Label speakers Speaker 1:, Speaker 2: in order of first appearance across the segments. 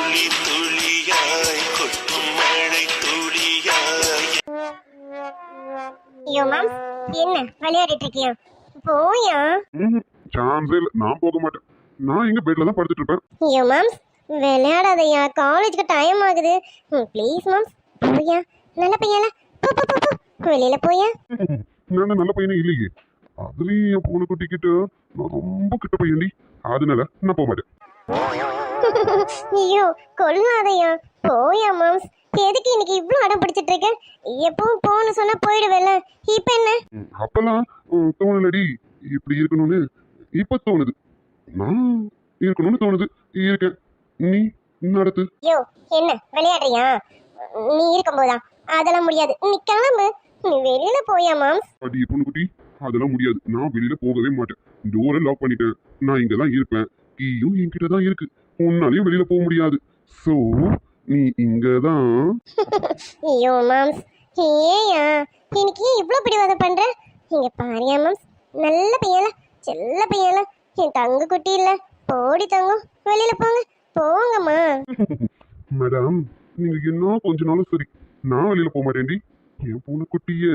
Speaker 1: துளி துளியாய் கொட்டும் மழை துளியாய்.
Speaker 2: ஐயோ மாம், என்ன விளையாடிட்டு இருக்கியா? போயா.
Speaker 3: சான்ஸே இல்ல, நான் போக மாட்டேன். நான் எங்க பெட்ல தான் படுத்துட்டு இருப்பேன்.
Speaker 2: ஐயோ மாம், விளையாடாதயா, காலேஜுக்கு டைம் ஆகுது. ப்ளீஸ் மாம், போயா. நல்ல பையன்ல, போ போ போ, வெளியில போயா.
Speaker 3: நான் நல்ல பையனே இல்லையே. அதுலயும் என் பொண்ணு குட்டிக்கிட்டு நான் ரொம்ப கிட்ட பையன்டி. அதனால நான் போக மாட்டேன்.
Speaker 2: ஐயோ கொள்ளாதையா, போயா மாம்ஸ். எதுக்கு இன்னைக்கு இவ்வளவு அடம் பிடிச்சிட்டு இருக்க? எப்பவும் போன்னு சொன்னா போயிடுவேல, இப்ப என்ன?
Speaker 3: அப்பெல்லாம் தோணலடி இப்படி இருக்கணும்னு. இப்ப தோணுது. நான் இருக்கணும்னு தோணுது. இருக்கேன். நீ நடத்து.
Speaker 2: ஐயோ என்ன விளையாடுறியா? நீ இருக்கும்போதா? அதெல்லாம் முடியாது, நீ கிளம்பு. நீ வெளியில போயா மாம்ஸ்.
Speaker 3: அடி பொண்ணு குட்டி, அதெல்லாம் முடியாது. நான் வெளியில போகவே மாட்டேன். டோரை லாக் பண்ணிட்டேன். நான் இங்க தான் இருப்பேன். கீயும் என்கிட்ட தான் இருக்கு. உன்னாலையும் வெளியில போக முடியாது. சோ நீ இங்கதான்.
Speaker 2: ஐயோ மாம்ஸ், ஏயா இன்னைக்கு ஏன் இவ்வளவு பிடிவாதம் பண்ற? இங்க பாரியா மாம்ஸ், நல்ல பையல, செல்ல பையல, என் தங்க குட்டி இல்ல. போடி தங்கம், வெளியில போங்க, போங்கம்மா.
Speaker 3: மேடம், நீங்க என்ன கொஞ்ச நாளும் சரி, நான் வெளியில போக மாட்டேன்டி. என் பூனை குட்டிய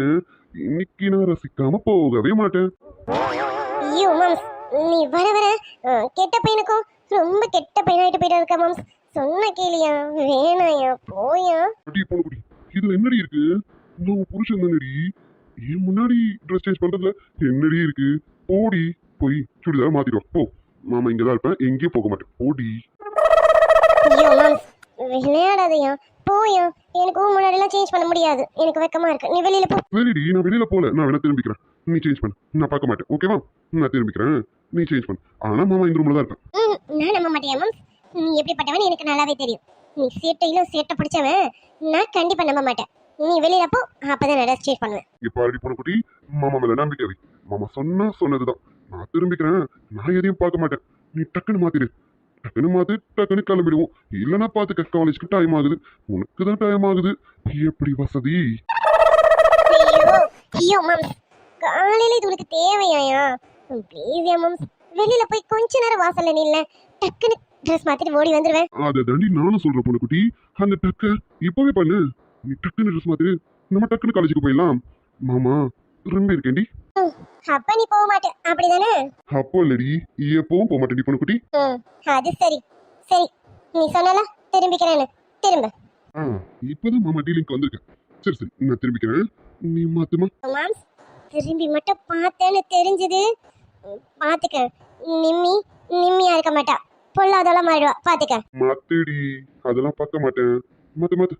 Speaker 3: இன்னைக்கு நான் ரசிக்காம போகவே மாட்டேன்.
Speaker 2: ஐயோ மாம்ஸ், நீ வர வர கெட்ட பையனுக்கும் ரொம்ப கெட்ட பையனாயிட்டு போயிட்டு இருக்க மாம்ஸ். சொன்ன கேளியா, வேணாயா, போயா.
Speaker 3: அடி பொண்ணு குட்டி, இதுல என்னடி இருக்கு? நான் உன் புருஷன் தானடி. என் முன்னாடி ட்ரெஸ் சேஞ்ச் பண்றதுல என்னடி இருக்கு? போடி, போய் சுடிதார மாத்திடுவா போ. மாமா இங்கதான் இருப்பேன், எங்கேயும் போக மாட்டேன். போடி.
Speaker 2: ஐயோ மாம்ஸ், விளையாடாதயா, போயா. எனக்கு முன்னாடி எல்லாம் சேஞ்ச் பண்ண முடியாது, எனக்கு வெக்கமா இருக்கு. நீ வெளியில போ.
Speaker 3: சரிடி, நான் வெளியில போல. நான் வேணா திரும்பிக்கிறேன். நீ சேஞ்ச் பண்ணு. நான் பார்க்க மாட்டேன். ஓகேவா? நான் திரும்பிக்கிறேன். நீ சேஞ்ச் பண்ணு. ஆனா மாமா இந்த ரூம்ல தான் இருப்பேன்.
Speaker 2: நான் நம்ப மாட்டேன் மாம்ஸ். நீ எப்படிப்பட்டவன் எனக்கு நல்லாவே தெரியும். நீ சேட்டையிலும் சேட்டை பிடிச்சவன். நான் கண்டிப்பா நம்ப மாட்டேன். நீ வெளியில போ, அப்பதான் நான் ட்ரெஸ் சேஞ்ச் பண்ணுவேன்.
Speaker 3: இப்ப பாடி பொண்ணு குட்டி, மாமா மேல நம்பிக்கை வை. மாமா சொன்னதுதான். நான் திரும்பிக்கிறேன். நான் எதையும் பார்க்க மாட்டேன். நீ டக்குன்னு மாத்திடு. டக்குன்னு மாத்து, டக்குன்னு கிளம்பிடுவோம். இல்லைன்னா பாத்துக்க, காலேஜ்க்கு டைம் ஆகுது. உனக்கு தான் டைம் ஆகுது. எப்படி வசதி?
Speaker 2: ஐயோ ஐயோ மாம்ஸ், காலையில இது உனக்கு தேவையாயா? ப்ளீஸ் யா மாம்ஸ், வெளியில போய் கொஞ்ச நேரம் வாசல்ல நில்ல. டக்குன்னு ட்ரெஸ் மாத்திட்டு ஓடி வந்துருவேன்.
Speaker 3: அதை தாண்டி நானும் சொல்றேன் பொண்ணு குட்டி. அந்த டக்க இப்பவே பண்ணு. நீ டக்குன்னு ட்ரெஸ் மாத்திரு. நம்ம டக்குன்னு காலேஜுக்கு போயிடலாம். மாமா ரொம்ப இருக்கேன்டி.
Speaker 2: அப்ப நீ போக மாட்டேன், அப்படிதானே?
Speaker 3: அப்போ இல்லடி, எப்பவும் போக மாட்டேன்டி பொண்ணு குட்டி.
Speaker 2: அது சரி. சரி, நீ சொன்னல திரும்பிக்கிறேன்னு, திரும்ப.
Speaker 3: இப்பதான் மாமா டீலிங்க்கு வந்திருக்கேன். சரி சரி, நான் திரும்பிக்கிறேன். நீ மாத்துமா.
Speaker 2: மாம்ஸ், திரும்பி மட்டும் பார்த்தேன்னு தெரிஞ்சது, பாத்துக்க. நிம்மி நிம்மியா இருக்க மாட்டா, பொல்லாதெல்லாம் மாறிடுவா, பாத்துக்க.
Speaker 3: மாத்துடி, அதெல்லாம் பார்க்க மாட்டேன். மாத்து மாத்து.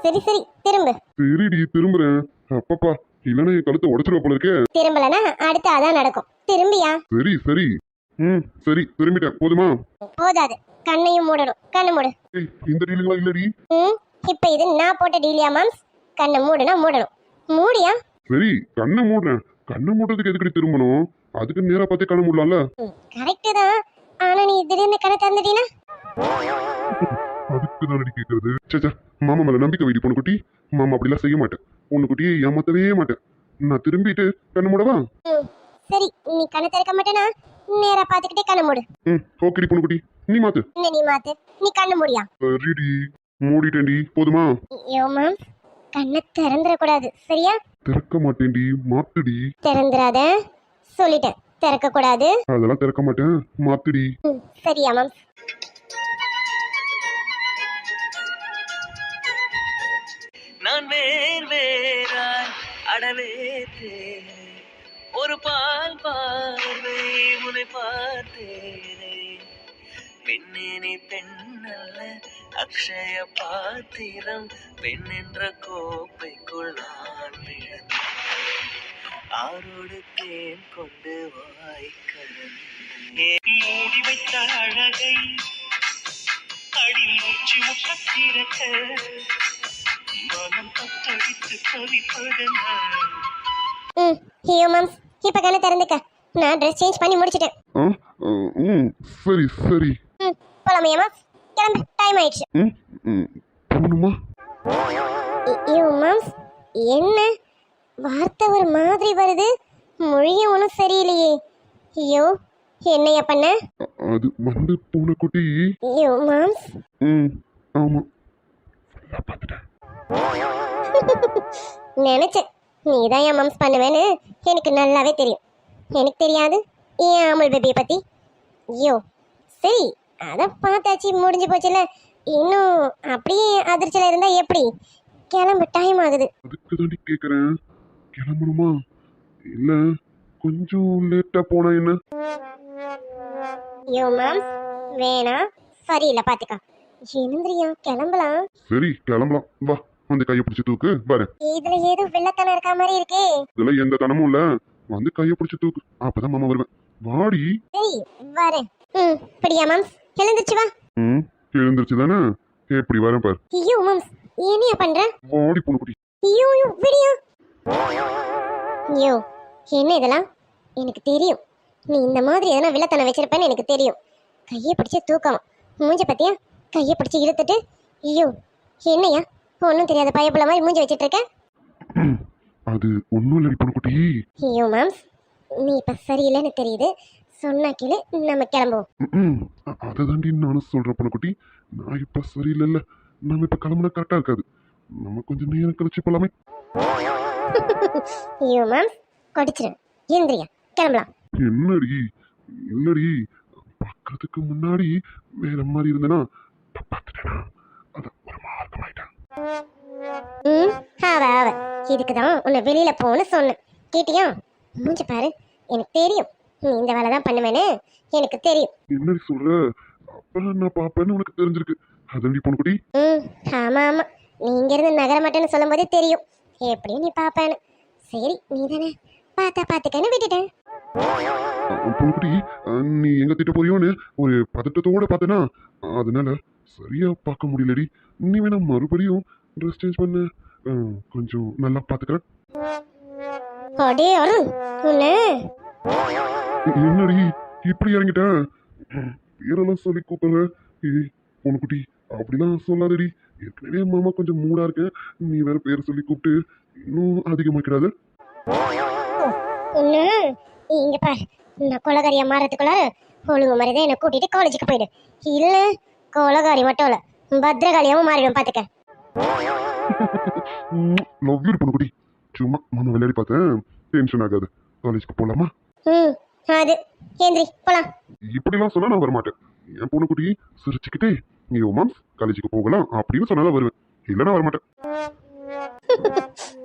Speaker 2: சரி சரி, திரும்ப.
Speaker 3: சரிடி, திரும்புறேன். அப்பப்பா, இல்லைன்னா என் கழுத்தை உடச்சிருவ போல இருக்கே.
Speaker 2: திரும்பலனா அடுத்து அதான் நடக்கும். திரும்பியா?
Speaker 3: சரி சரி. சரி, திரும்பிட்டேன். போதுமா?
Speaker 2: போதாது, கண்ணையும் மூடணும். கண்ணு மூடு.
Speaker 3: இந்த டீலிங்லாம் இல்லடி.
Speaker 2: இப்ப இது நான் போட்ட டீலியா மாம்ஸ்? கண்ணை மூடுனா மூடணும். மூடியா?
Speaker 3: சரி, கண்ணை மூடுறேன். கண்ணை மூடுறதுக்கு எதுக்கடி திரும்பணும்? அதுக்கு நேரா பார்த்தே கண்ணை மூடலாம்ல.
Speaker 2: கரெக்ட் தான். ஆனா நீ திடீர்னு கண்ணை திறந்துட்டீனா?
Speaker 3: அதுக்கு தான் கேட்கறது. சேச்சா, மாமா மேல நம்பிக்கை வைடி பொண்ணு குட்டி. மாமா அப்படிலாம் செய்ய மாட்டேன். பொண்ணு குட்டியை ஏமாத்தவே மாட்டேன். நான் திரும்பிட்டு கண்ணு மூடவா?
Speaker 2: சரி, நீ கண்ணை திறக்க மாட்டேனா நேரா பாத்துக்கிட்டே கண்ணை மூடு.
Speaker 3: ஓகேடி பொண்ணு குட்டி, நீ மாத்து.
Speaker 2: என்ன நீ மாத்து? நீ கண்ணு மூடியா?
Speaker 3: சரிடி, மூடிட்டேன்டி. போதுமா?
Speaker 2: ஐயோ மேம், கண்ணை திறந்துட கூடாது, சரியா?
Speaker 3: திறக்க மாட்டேன்டி, மாத்துடி.
Speaker 2: திறந்துடாத சொல்லிட்டேன், திறக்க கூடாது.
Speaker 3: அதெல்லாம் திறக்க மாட்டேன், மாத்துடி.
Speaker 2: சரியா மேம்?
Speaker 1: நான் வேர் வேறாய் அடவே தேனே, ஒரு பால் பார்வை உன்னை பார்த்தேனே. பெண்ணே நீ பெண்ணல்ல, அக்ஷய பாத்திரம். பெண் என்ற கோப்பைக்குள் நான் விழுந்தேன். ஆரோடு தேன் கொண்டு வாய்க்கரன் மூடி வைத்த அழகை அடி மூச்சு முட்டத்திறக்க மனம் தத்தடித்து தவிப்பதென்ன.
Speaker 2: ஐயோ மேம், இப்ப கண்ணை திறந்துக்க. நான் ட்ரெஸ் சேஞ்ச் பண்ணி முடிச்சிட்டேன்.
Speaker 3: சரி சரி.
Speaker 2: போலாமையா மேம்? கிளம்பு, டைம் ஆயிடுச்சு.
Speaker 3: போகணுமா?
Speaker 2: ஐயோ மேம், என்ன வார்த்தை ஒரு மாதிரி வருது, மொழியும் ஒன்றும் சரியில்லையே. ஐயோ என்னையா பண்ண?
Speaker 3: அது வந்து பூனைக்குட்டி.
Speaker 2: ஐயோ மாம்ஸ்.
Speaker 3: ம் ஆமா நான் பார்த்துட்டேன்.
Speaker 2: நினைச்சேன் நீதான் என் மாம்ஸ் பண்ணுவேன்னு. எனக்கு நல்லாவே தெரியும். எனக்கு தெரியாது ஏன் அமுல் பேபியை பத்தி. ஐயோ சரி, அதை பார்த்தாச்சு, முடிஞ்சு போச்சுல. இன்னும் அப்படியே அதிர்ச்சியில் இருந்தா எப்படி? கிளம்பு, டைம் ஆகுது.
Speaker 3: அதுக்கு தாண்டி கேட்குறேன், கிளம்பணுமா இல்ல கொஞ்சம் லேட்டா போனா என்ன?
Speaker 2: ஐயோ மாம்ஸ் வேணாம், சரியில்லை பாத்துக்கா. எழுந்திரியா, கிளம்பலாம்.
Speaker 3: சரி கிளம்பலாம் வா. வந்து கையை பிடிச்சி தூக்கு பாரு.
Speaker 2: இதுல ஏதோ வெள்ளத்தனம் இருக்க மாதிரி இருக்கே.
Speaker 3: இதுல எந்த தனமும் இல்ல. வந்து கையை பிடிச்சி தூக்கு, அப்பதான் மாமா வருவேன். வாடி.
Speaker 2: சரி வரேன். பிடியா மாம்ஸ், எழுந்திருச்சு வா.
Speaker 3: எழுந்திருச்சு தானே, எப்படி வரேன் பாரு.
Speaker 2: ஐயோ மாம்ஸ் என்னையா பண்ற?
Speaker 3: வாடி பூனைக்குட்டி.
Speaker 2: ஐயோ விடியா. ஐயோ என்ன இதெல்லாம்? எனக்கு தெரியும் நீ இந்த மாதிரி எதனா வில்லத்தனை வச்சிருப்பேன்னு எனக்கு தெரியும். கையை பிடிச்சி தூக்கணும். மூஞ்ச பத்தியா, கையை பிடிச்சி இழுத்துட்டு. ஐயோ என்னையா ஒன்றும் தெரியாத பயப்புள்ள மாதிரி மூஞ்சி வச்சிட்டு இருக்க.
Speaker 3: அது ஒன்றும் இல்லை பூனைக்குட்டி.
Speaker 2: ஐயோ மாம்ஸ் நீ இப்ப சரியில்லைன்னு தெரியுது. சொன்னா கேளு, நம்ம கிளம்புவோம்.
Speaker 3: அதை தாண்டி நானும் சொல்றேன் பூனைக்குட்டி. நான் இப்ப சரியில்லைல்ல, நம்ம இப்ப கிளம்புனா கரெக்டா இருக்காது. நம்ம கொஞ்சம் நேரம் கழிச்சு போலாமே.
Speaker 2: ஐயோ மேம் கொடிச்சிரு, எழுந்திரியா, கிளம்பலாம்.
Speaker 3: என்னடி இல்லடி, பார்க்கறதுக்கு முன்னாடி வேற மாதிரி இருந்தனா பார்த்துட்டேனா, அது ஒரு மார்க்கம் ஆயிட்டேன்.
Speaker 2: அவ இதுக்குதான் உன்னை வெளியில போன்னு சொன்னேன், கேட்டியா? மூஞ்சி பாரு, எனக்கு தெரியும் நீ இந்த வேலை தான் பண்ணுவேன்னு எனக்கு தெரியும்.
Speaker 3: என்னடி சொல்ற? அப்பெல்லாம் நான் பாப்பேன்னு உனக்கு தெரிஞ்சிருக்கு அதண்டி பொண்ணுக்குட்டி.
Speaker 2: ஆமா ஆமா, நீங்க இருந்து நகர மாட்டேன்னு சொல்லும் போதே தெரியும் எப்படியும் நீ பாப்பேன்னு. சரி நீ தானே பார்த்தா பார்த்துக்கன்னு விட்டுட்டேன்.
Speaker 3: பொண்ணுக்குட்டி, நீ எங்க திட்ட போறியோன்னு ஒரு பதட்டத்தோட பார்த்தனா, அதனால சரியா பார்க்க முடியலடி. நீ வேணா மறுபடியும் ட்ரெஸ் சேஞ்ச் பண்ண, கொஞ்சம் நல்லா பார்த்துக்கிறேன்.
Speaker 2: அடே அருண்,
Speaker 3: என்னடி இப்படி இறங்கிட்ட? பேரெல்லாம் சொல்லி கூப்பிடுற. பொண்ணுக்குட்டி அப்படிலாம் சொல்லாதடி. ஏற்கனவே மாமா கொஞ்சம் மூடா இருக்கேன், நீ வேற பேர் சொல்லி கூப்பிட்டு இன்னும் அதிகமாக்கிடாத.
Speaker 2: இங்க பாரு, நான் கொலகாரியா மாறதுக்குள்ள ஒழுங்கு மாதிரிதான் என்னை கூட்டிட்டு காலேஜுக்கு போயிடு. இல்ல கொலகாரி மட்டும் இல்ல, பத்திரகாளியாவும் மாறிடும் பாத்துக்க.
Speaker 3: லவ் யூ பொண்ணுக்குட்டி. சும்மா மாமா விளையாடி பார்த்தேன், டென்ஷன் ஆகாது. காலேஜுக்கு போலாமா?
Speaker 2: அது ஏந்திரி போலாம்.
Speaker 3: இப்படிலாம் சொன்னா நான் வரமாட்டேன். என் பொண்ணுக்குட்டி சிரிச்சுக்கிட்டே நீ மாம்ஸ் காலேஜுக்கு போகலாம் அப்படின்னு சொன்னாதான் வருவேன், இல்லைன்னா வரமாட்டேன்.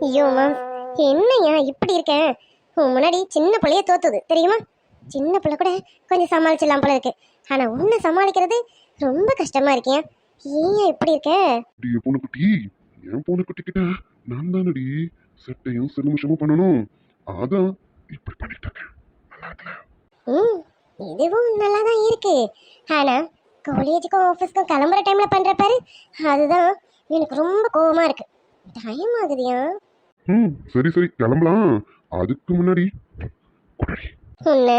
Speaker 2: ஐயோ மேம் என்னையா இப்படி இருக்கேன்? முன்னாடி சின்ன பிள்ளைய தோத்துது தெரியுமா? சின்ன பிள்ளை கூட கொஞ்சம் சமாளிச்சிடலாம் போல இருக்கு, ஆனா உன்னை சமாளிக்கிறது ரொம்ப கஷ்டமா இருக்கேன். ஏன் இப்படி இருக்க?
Speaker 3: என் பொண்ணுக்குட்டி, என் பொண்ணுக்குட்டி கிட்ட நான் தானடி செட்டையும் சிலுமிஷமும் பண்ணணும், அதான் இப்படி பண்ணிட்டு இருக்கேன். நல்லா இருக்குல்ல?
Speaker 2: இதுவும் நல்லா தான் இருக்கு, ஆனா காலேஜுக்கும் ஆஃபீஸ்க்கும் கிளம்புற டைம்ல பண்ற பாரு, அதுதான் எனக்கு ரொம்ப கோவமா இருக்கு. டைம் ஆகுதியா?
Speaker 3: சரி சரி கிளம்பலாம். அதுக்கு முன்னாடி
Speaker 2: உன்ன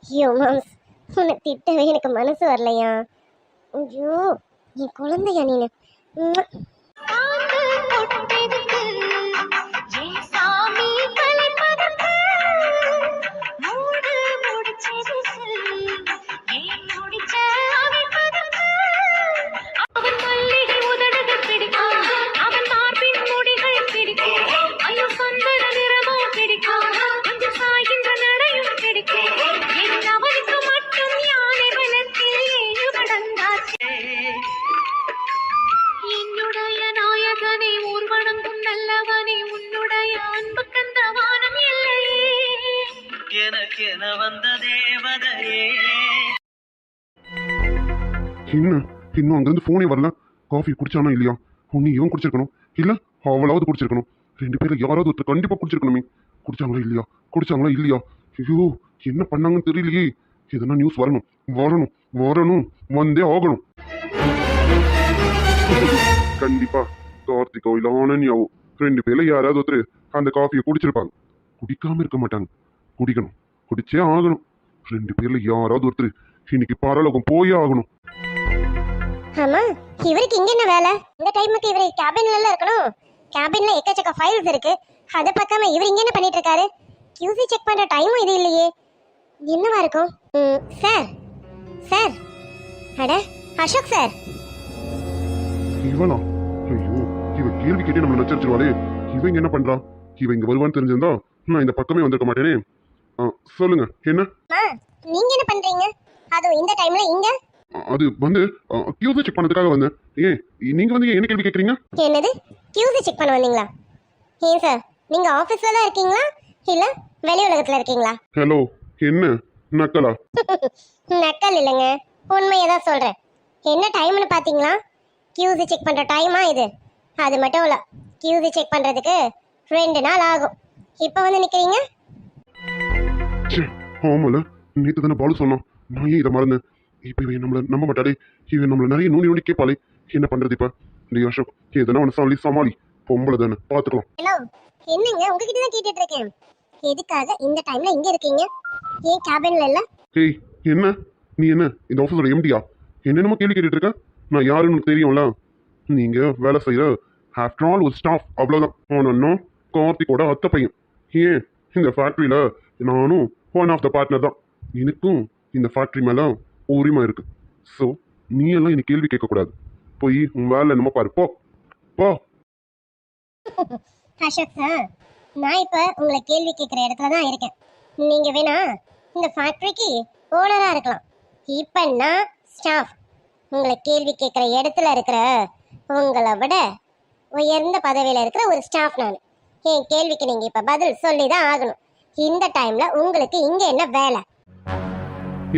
Speaker 2: ஐயோ மாம்ஸ், உன்னை திட்டவே எனக்கு மனசு வரலையா? ஐயோ நீ குழந்தையா நீனு.
Speaker 3: என்ன இன்னும் அங்கிருந்து போனே வரல? காஃபி குடிச்சானா இல்லையா? ஒன்னு இவன் குடிச்சிருக்கணும், இல்ல அவளாவது குடிச்சிருக்கணும். ரெண்டு பேர்ல யாராவது ஒருத்தர் கண்டிப்பா குடிச்சிருக்கணுமே. குடிச்சாங்களா இல்லையா? குடிச்சாங்களா இல்லையா? ஐயோ என்ன பண்ணாங்கன்னு தெரியலையே. எதனா நியூஸ் வரணும் வரணும் வரணும், வந்தே ஆகணும். கண்டிப்பா கார்த்திகோ இல்ல ஆனன்யாவோ ரெண்டு பேர்ல யாராவது ஒருத்தர் அந்த காஃபியை குடிச்சிருப்பாங்க. குடிக்காம இருக்க மாட்டாங்க, குடிக்கணும், குடிச்சே ஆகணும். ரெண்டு பேர்ல யாராவது ஒருத்தர் இன்னைக்கு பரலோகம் போயே ஆகணும்.
Speaker 2: ஆமா இவருக்கு இங்க என்ன வேலை? இந்த டைமுக்கு இவரு கேபின்ல இருக்கணும். கேபின்ல எக்கச்சக்க ஃபைல்ஸ் இருக்கு, அதை பார்க்காம இவர் இங்க என்ன பண்ணிட்டு இருக்காரு? QC செக் பண்ற டைமும் இது இல்லையே. என்னவா இருக்கும்? சார் சார், அட அசோக் சார்.
Speaker 3: இவனா? ஐயோ, இவ கேள்வி கேட்டே நம்மள நச்சரிச்சிருவாளே. இவ இங்க என்ன பண்றா? இவ இங்க வருவான்னு தெரிஞ்சிருந்தா நான் இந்த பக்கமே வந்திருக்க மாட்டேனே. சொல்லுங்க என்ன?
Speaker 2: நீங்க என்ன பண்றீங்க அதுவும் இந்த டைம்ல இங்க?
Speaker 3: அது வந்து கியூஸ் செக் பண்ணதுக்காக வந்தேன். ஏன் நீங்க வந்து என்ன கேள்வி கேக்குறீங்க?
Speaker 2: என்னது, கியூஸ் செக் பண்ண வந்தீங்களா? ஏன் சார், நீங்க ஆபீஸ்ல தான் இருக்கீங்களா இல்ல வெளி உலகத்துல இருக்கீங்களா?
Speaker 3: ஹலோ, என்ன நக்கலா?
Speaker 2: நக்கல் இல்லைங்க, உண்மையை தான் சொல்றேன். என்ன டைம்னு பாத்தீங்களா? கியூஸ் செக் பண்ற டைமா இது? அது மட்டும் இல்ல, கியூஸ் செக் பண்றதுக்கு 2 நாள் ஆகும். இப்போ வந்து நிக்கிறீங்க.
Speaker 3: ஆமால, நேத்து தானே பாலு சொன்னான். நான் ஏன் இதை மறந்தேன்? இப்ப இவன் நம்மள நம்ப மாட்டாளே. இவன் நம்மள நிறைய நோண்டி நோண்டி கேட்பாளே. என்ன பண்றது இப்ப? நீ அசோக், எதனா ஒன்று சொல்லி சமாளி. பொம்பளை தானே, பாத்துக்கலாம்.
Speaker 2: ஹலோ, என்னங்க உங்ககிட்ட தான் கேட்டுட்டு இருக்கேன். எதுக்காக இந்த டைம்ல இங்க இருக்கீங்க? ஏன் கேபின்ல இல்ல?
Speaker 3: ஏய், என்ன நீ என்ன இந்த ஆஃபீஸோட எம்டியா? என்னென்னமோ கேள்வி கேட்டுட்டு இருக்க. நான் யாருன்னு உனக்கு தெரியும்ல. நீங்க வேலை செய்யற ஆஃப்டர் ஆல் ஒரு ஸ்டாஃப், அவ்வளவுதான். ஆனா கார்த்திகோட அத்தை பையன். ஏன் இந்த ஃபேக்டரியில நானும் ஒன் ஆஃப் த பார்ட்னர் தான். எனக்கும் இந்த ஃபேக்டரி மேல உரிமை இருக்கு. ஸோ நீ எல்லாம் எனக்கு கேள்வி கேட்கக்கூடாது. போய் உன் வேலை என்னமோ பாரு, போ போ.
Speaker 2: அசோக் சார், நான் இப்ப உங்களை கேள்வி கேட்கிற இடத்துல தான் இருக்கேன். நீங்க வேணா இந்த ஃபேக்டரிக்கு ஓனரா இருக்கலாம். இப்ப நான் ஸ்டாஃப். உங்களை கேள்வி கேட்கிற இடத்துல இருக்கிற உங்களை விட உயர்ந்த பதவியில இருக்கிற ஒரு ஸ்டாஃப் நான். என் கேள்விக்கு நீங்க இப்ப பதில் சொல்லி தான் ஆகணும். இந்த டைம்ல உங்களுக்கு இங்க என்ன வேலை?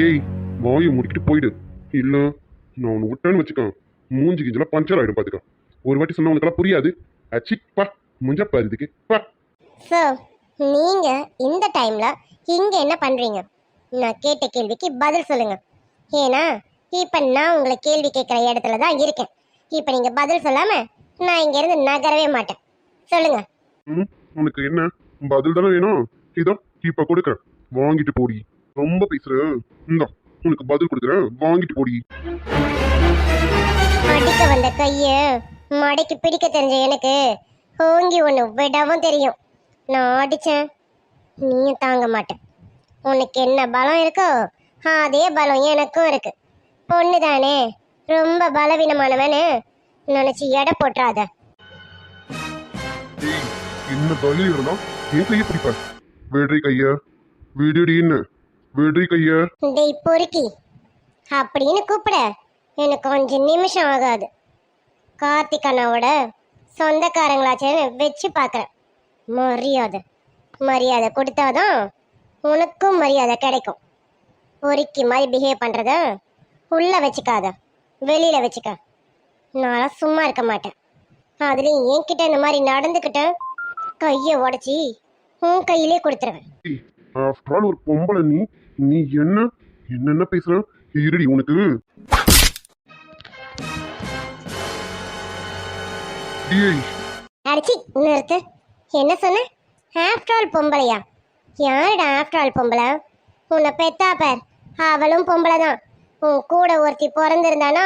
Speaker 3: ஏய், வாயை முடிக்கிட்டு போயிடு. இல்ல நான் உன்னை விட்டேன்னு வச்சுக்க, மூஞ்சி கிஞ்சலாம் பஞ்சர் ஆயிடும். பாத்துக்க, ஒரு வாட்டி சொன்னா உனக்கெல்லாம் புரியாது. அச்சிப்பா முஞ்ச பாருதுக்கு பா.
Speaker 2: ஸோ நீங்க இந்த டைம்ல இங்க என்ன பண்றீங்க? நான் கேட்ட கேள்விக்கு பதில் சொல்லுங்க. ஏன்னா இப்ப நான் உங்களை கேள்வி கேட்கிற இடத்துல தான் இருக்கேன். இப்ப நீங்க பதில் சொல்லாம நான் இங்க இருந்து நகரவே மாட்டேன். சொல்லுங்க.
Speaker 3: உனக்கு என்ன பதில் தானே வேணும்? இதோ இப்ப கொடுக்குறேன், வாங்கிட்டு போடி. ரொம்ப பேசுற, இந்தா உனக்கு பதில் கொடுக்குறேன், வாங்கிட்டு போடி.
Speaker 2: அடிக்க வந்த கைய மடக்கி பிடிக்க தெரிஞ்ச எனக்கு ஓங்கி ஒண்ணு விடவும் தெரியும். நான் அடிச்சேன், நீயும் தாங்க மாட்டேன். உனக்கு என்ன பலம் இருக்கோ அதே பலம் எனக்கும் இருக்கு. பொண்ணு தானே, ரொம்ப பலவீனமானவனு நினைச்சு எடை போட்டுறாத.
Speaker 3: ஏய், என்ன தைரியம் இருந்தா என் கைய பிடிப்ப? வேடி கைய விடுடி. என்ன வேடி கைய?
Speaker 2: டேய் பொறுக்கி அப்படின்னு கூப்பிட எனக்கு 5 நிமிஷம் ஆகாது. கார்த்திக் அண்ணாவோட சொந்தக்காரங்களாச்சேன்னு வச்சு பார்க்குறேன். மரியாதை மரியாதை கொடுத்தாதான் உனக்கும் மரியாதை கிடைக்கும். பொறுக்கி மாதிரி பிஹேவ் பண்ணுறத உள்ள வச்சுக்காத, வெளியில வச்சுக்க. நான் சும்மா இருக்க மாட்டேன். அதுலேயும் என்கிட்ட இந்த மாதிரி நடந்துக்கிட்ட கையை உடச்சி உன் கையிலே கொடுத்துருவேன்.
Speaker 3: ஆஃப்டர் ஆல் ஒரு பொம்பளை நீ நீ என்ன பேசுற? இருடி உனக்கு. ஏய்,
Speaker 2: அடிச்சி நிறுத்து. என்ன சொன்ன? ஆஃப்டர் ஆல் பொம்பளையா? யாருடா ஆஃப்டர் ஆல் பொம்பளை? உன்னை பெத்தா பேர் அவளும் பொம்பளை தான். உன் கூட ஒருத்தி பிறந்திருந்தானா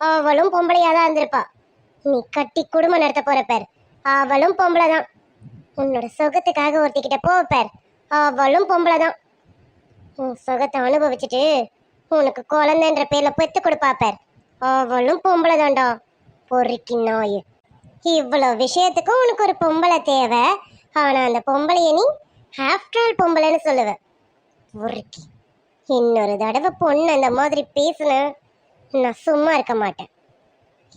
Speaker 2: அவளும் பொம்பளையா தான் இருந்திருப்பா. நீ கட்டி குடும்பம் நடத்த போற பேர் அவளும் பொம்பளை தான். உன்னோட சுகத்துக்காக ஒருத்திக்கிட்ட போவ பேர் அவளும் பொம்பளை தான். உன் சுகத்தை அனுபவிச்சுட்டு உனக்கு குழந்தைன்ற பேர்ல பெத்து கொடுப்பா பேர் அவளும் பொம்பளை தான்டா. பொறுக்கி நாய், இவ்வளவு விஷயத்துக்கும் உனக்கு ஒரு பொம்பளை தேவை. ஆனா அந்த பொம்பளைய நீ ஆஃப்டர் ஆல் பொம்பளைன்னு சொல்லுவ. பொறுக்கி, இன்னொரு தடவை பொண்ணு அந்த மாதிரி பேசுன நான் சும்மா இருக்க மாட்டேன்.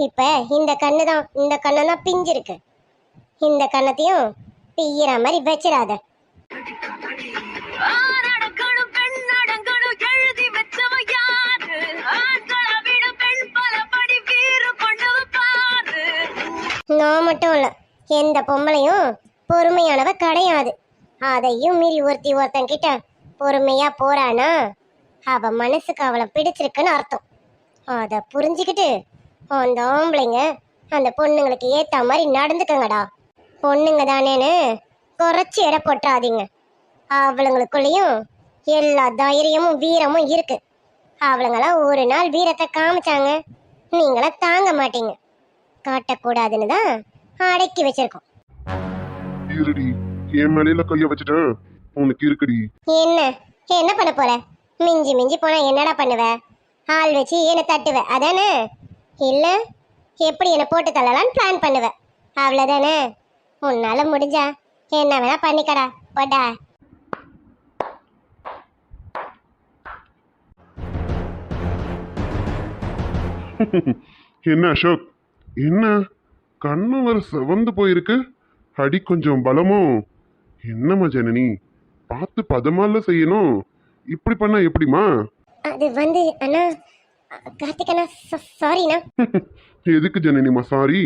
Speaker 2: இப்ப இந்த கண்ணு தான் பிஞ்சிருக்கு. இந்த கண்ணத்தையும் பிய்யிற மாதிரி வச்சிடாத. நான் மட்டும் இல்ல, எந்த பொம்பளையும் பொறுமையானவ கிடையாது. அதையும் மீறி ஒருத்தன் கிட்ட பொறுமையா போறானா அவ மனசுக்கு அவளை பிடிச்சிருக்குன்னு அர்த்தம். அதை புரிஞ்சுக்கிட்டு அந்த ஆம்பளைங்க அந்த பொண்ணுங்களுக்கு ஏத்த மாதிரி நடந்துக்கங்கடா. பொண்ணுங்க தானேன்னு குறைச்சி எடை போட்டுறாதீங்க. அவளுங்களுக்குள்ளேயும் எல்லா தைரியமும் வீரமும் இருக்கு. அவளுங்களாம் ஒரு நாள் வீரத்தை காமிச்சாங்க, நீங்களாம் தாங்க மாட்டீங்க. காட்டக்கூடாதுன்னு தான் அடக்கி வச்சிருக்கோம்.
Speaker 3: இருடி, என் மேலையில கைய வச்சுட்ட உனக்கு இருக்குடி.
Speaker 2: என்ன என்ன பண்ண போற? மிஞ்சி மிஞ்சி போனா என்னடா பண்ணுவ? ஆள் வச்சு என்னை தட்டுவ அதானே? இல்ல எப்படி என்னை போட்டு தள்ளலான்னு பிளான் பண்ணுவ அவ்வளோதானே? உன்னால முடிஞ்சா என்ன வேணா பண்ணிக்கடா போடா.
Speaker 3: என்ன அசோக், என்ன கண்ணு வர செவந்து போயிருக்கு? அடி கொஞ்சம் பலமும். என்னம்மா ஜனனி, பார்த்து பதமால செய்யணும். இப்படி பண்ணா எப்படிமா?
Speaker 2: அது வந்து அண்ணா, கார்த்திக் அண்ணா, சாரிண்ணா.
Speaker 3: எதுக்கு ஜனனிமா சாரி?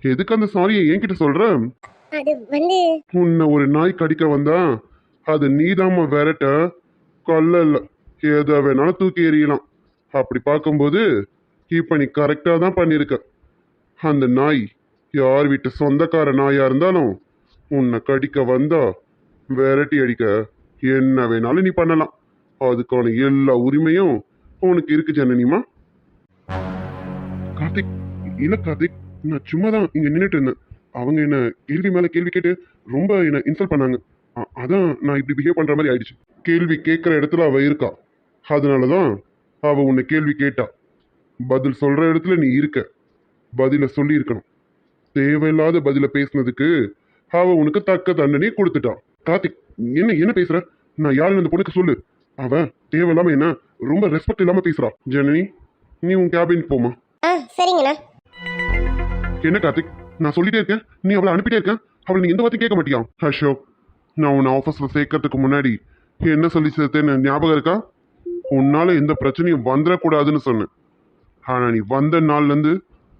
Speaker 3: எதுக்கு அந்த சாரியை என்கிட்ட சொல்ற?
Speaker 2: அது வந்து
Speaker 3: உன்னை ஒரு நாய் கடிக்க வந்தா அது நீதாம்மா விரட்ட, கொல்ல இல்ல. எதை வேணாலும் தூக்கி எறியலாம். அப்படி பார்க்கும்போது இப்ப நீ கரெக்டா தான் பண்ணிருக்க. அந்த நாய் யார் வீட்டு சொந்தக்கார நாயா இருந்தாலும் உன்னை கடிக்க வந்தா விரட்டி அடிக்க என்ன வேணாலும் நீ பண்ணலாம். அதுக்கான எல்லா உரிமையும் உனக்கு இருக்கு ஜனனிமா. கார்த்திக், இல்ல கார்த்திக், நான் சும்மா தான் இங்க நின்றுட்டு இருந்தேன். அவங்க என்ன கேள்வி மேல கேள்வி கேட்டு ரொம்ப என்ன இன்சல்ட் பண்ணாங்க. அதான் நான் இப்படி பிஹேவ் பண்ற மாதிரி ஆயிடுச்சு. கேள்வி கேட்கிற இடத்துல அவ இருக்கா, அதனாலதான் அவ உன்னை கேள்வி கேட்டா. பதில் சொல்ற இடத்துல நீ இருக்க, பதில சொல்லி இருக்கணும். தேவையில்லாத பதில பேசுனதுக்கு அவ உனக்கு தக்க தண்டனையை கொடுத்துட்டான். கார்த்திக், என்ன என்ன பேசுற? நான் யாருன்னு அந்த பொண்ணுக்கு சொல்லு. அவ தேவையில்லாம என்ன ரொம்ப ரெஸ்பெக்ட் இல்லாம பேசுறா. ஜனனி, நீ உன் கேபின் போமா.
Speaker 2: சரிங்கண்ணா.
Speaker 3: என்ன கார்த்திக், நான் சொல்லிட்டே இருக்கேன், நீ அவளை அனுப்பிட்டே இருக்க. அவளை நீ எந்த வார்த்தையும் கேட்க மாட்டியா? அசோக், நான் உன்னை ஆஃபீஸில் சேர்க்கறதுக்கு முன்னாடி என்ன சொல்லி சேர்த்தேன்னு ஞாபகம் இருக்கா? உன்னால எந்த பிரச்சனையும் வந்துடக்கூடாதுன்னு சொன்னேன். ஆனா நீ வந்த நாள்லேருந்து